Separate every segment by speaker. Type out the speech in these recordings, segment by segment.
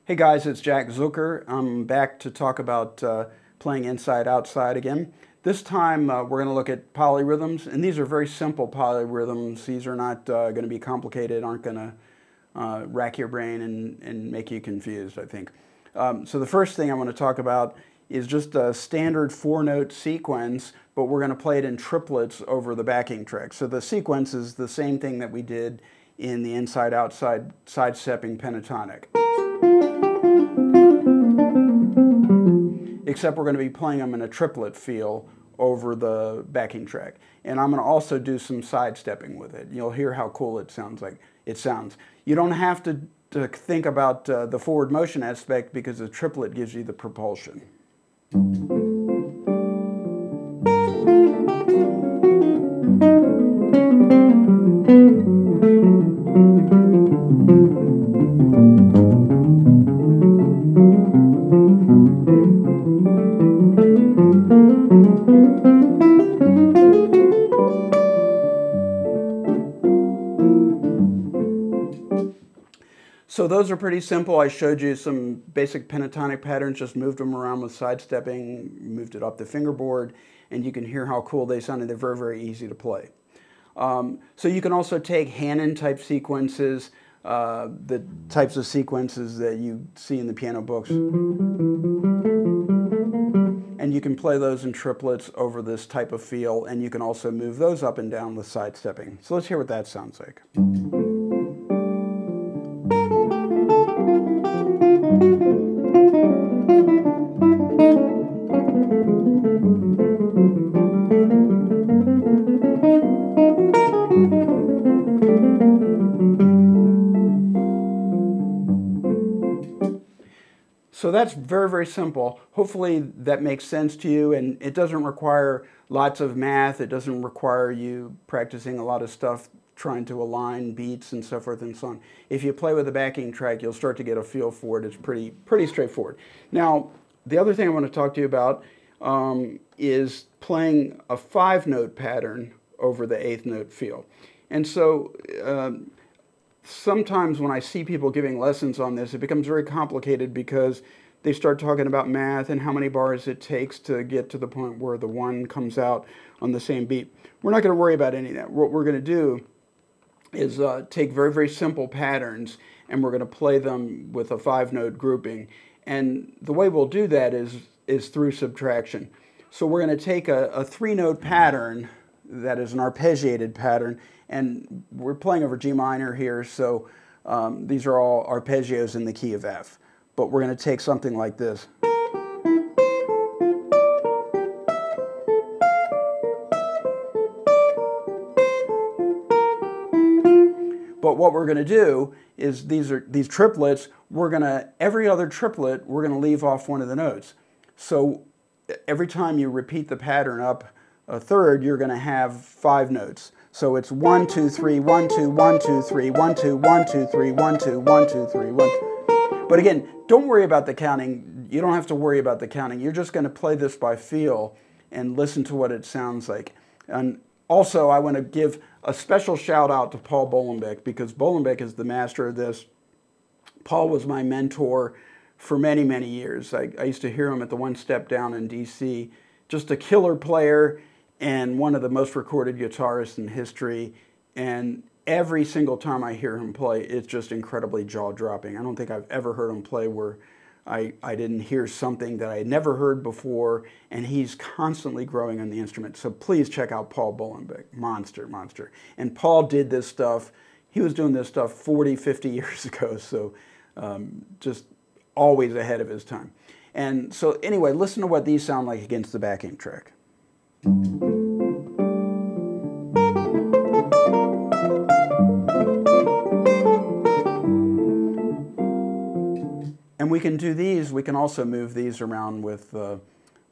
Speaker 1: Hey guys, it's Jack Zucker. I'm back to talk about playing inside-outside again. This time we're going to look at polyrhythms, and these are very simple polyrhythms. These are not going to be complicated, aren't going to rack your brain and make you confused, I think. So the first thing I want to talk about is just a standard 4-note sequence, but we're going to play it in triplets over the backing track. So the sequence is the same thing that we did in the inside-outside sidestepping pentatonic. Except we're going to be playing them in a triplet feel over the backing track. And I'm going to also do some sidestepping with it. You'll hear how cool it sounds like. You don't have to think about the forward motion aspect because the triplet gives you the propulsion. So those are pretty simple. I showed you some basic pentatonic patterns, just moved them around with sidestepping, moved it up the fingerboard, and you can hear how cool they sound, and they're very, very easy to play. So you can also take Hanon-type sequences, the types of sequences that you see in the piano books, and you can play those in triplets over this type of feel, and you can also move those up and down with sidestepping. So let's hear what that sounds like. So that's very, very simple. Hopefully that makes sense to you, and it doesn't require lots of math. It doesn't require you practicing a lot of stuff, trying to align beats and so forth and so on. If you play with a backing track, you'll start to get a feel for it. It's pretty straightforward. Now, the other thing I want to talk to you about is playing a 5-note pattern over the 8th note feel. And so sometimes when I see people giving lessons on this, it becomes very complicated because they start talking about math and how many bars it takes to get to the point where the 1 comes out on the same beat. We're not going to worry about any of that. What we're going to do is take very, very simple patterns, and we're going to play them with a 5-note grouping. And the way we'll do that is through subtraction. So we're going to take a 3-note pattern that is an arpeggiated pattern, and we're playing over G minor here, so these are all arpeggios in the key of F. But we're going to take something like this. But what we're going to do is these triplets, every other triplet, we're going to leave off one of the notes. So every time you repeat the pattern up a third, you're going to have 5 notes. So it's 1, 2, 3, 1, 2, 1, 2, 3, 1, 2, 1, 2, 3, 1, 2, 1, 2, 3, 1. But again, don't worry about the counting. You don't have to worry about the counting. You're just going to play this by feel and listen to what it sounds like. And also, I want to give a special shout out to Paul Bollenbeck, because Bollenbeck is the master of this. Paul was my mentor for many, many years. I used to hear him at the One Step Down in DC. Just a killer player and one of the most recorded guitarists in history. And every single time I hear him play, it's just incredibly jaw-dropping. I don't think I've ever heard him play where I didn't hear something that I had never heard before, and he's constantly growing on the instrument. So please check out Paul Bollenbeck. Monster. And Paul did this stuff. He was doing this stuff 40, 50 years ago, so just always ahead of his time. And so anyway, listen to what these sound like against the backing track. And we can do these, we can also move these around with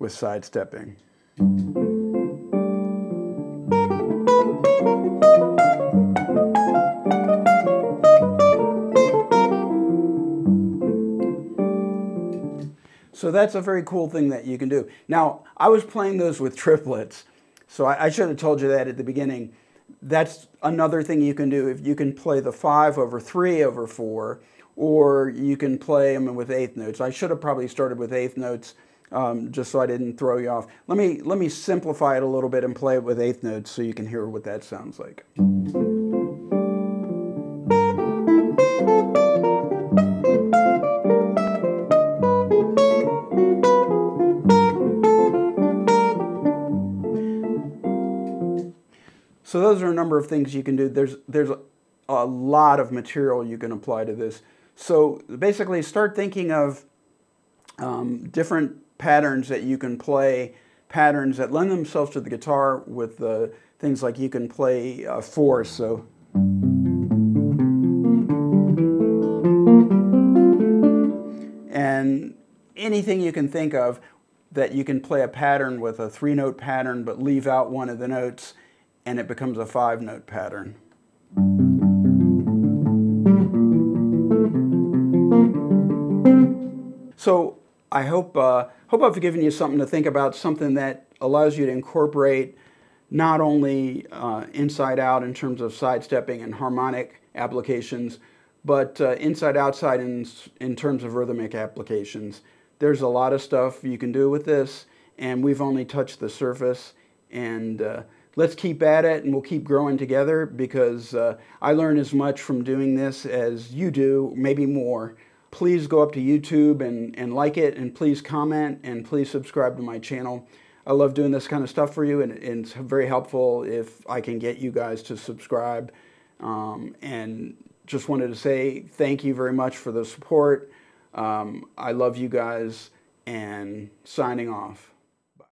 Speaker 1: sidestepping. So that's a very cool thing that you can do. Now, I was playing those with triplets, so I should have told you that at the beginning. That's another thing you can do. If you can play the 5 over 3 over 4, or you can play them with eighth notes. I should have probably started with eighth notes just so I didn't throw you off. Let me simplify it a little bit and play it with eighth notes so you can hear what that sounds like. So those are a number of things you can do. There's a lot of material you can apply to this. So basically start thinking of different patterns that you can play, patterns that lend themselves to the guitar with things like you can play fourths. So and anything you can think of that you can play a pattern with a 3-note pattern but leave out one of the notes and it becomes a 5-note pattern. So I hope I've given you something to think about, something that allows you to incorporate not only inside out in terms of sidestepping and harmonic applications, but inside outside in terms of rhythmic applications. There's a lot of stuff you can do with this, and we've only touched the surface. And let's keep at it, and we'll keep growing together, because I learn as much from doing this as you do, maybe more. Please go up to YouTube and like it, and please comment, and please subscribe to my channel. I love doing this kind of stuff for you, and it's very helpful if I can get you guys to subscribe. And just wanted to say thank you very much for the support. I love you guys, and signing off.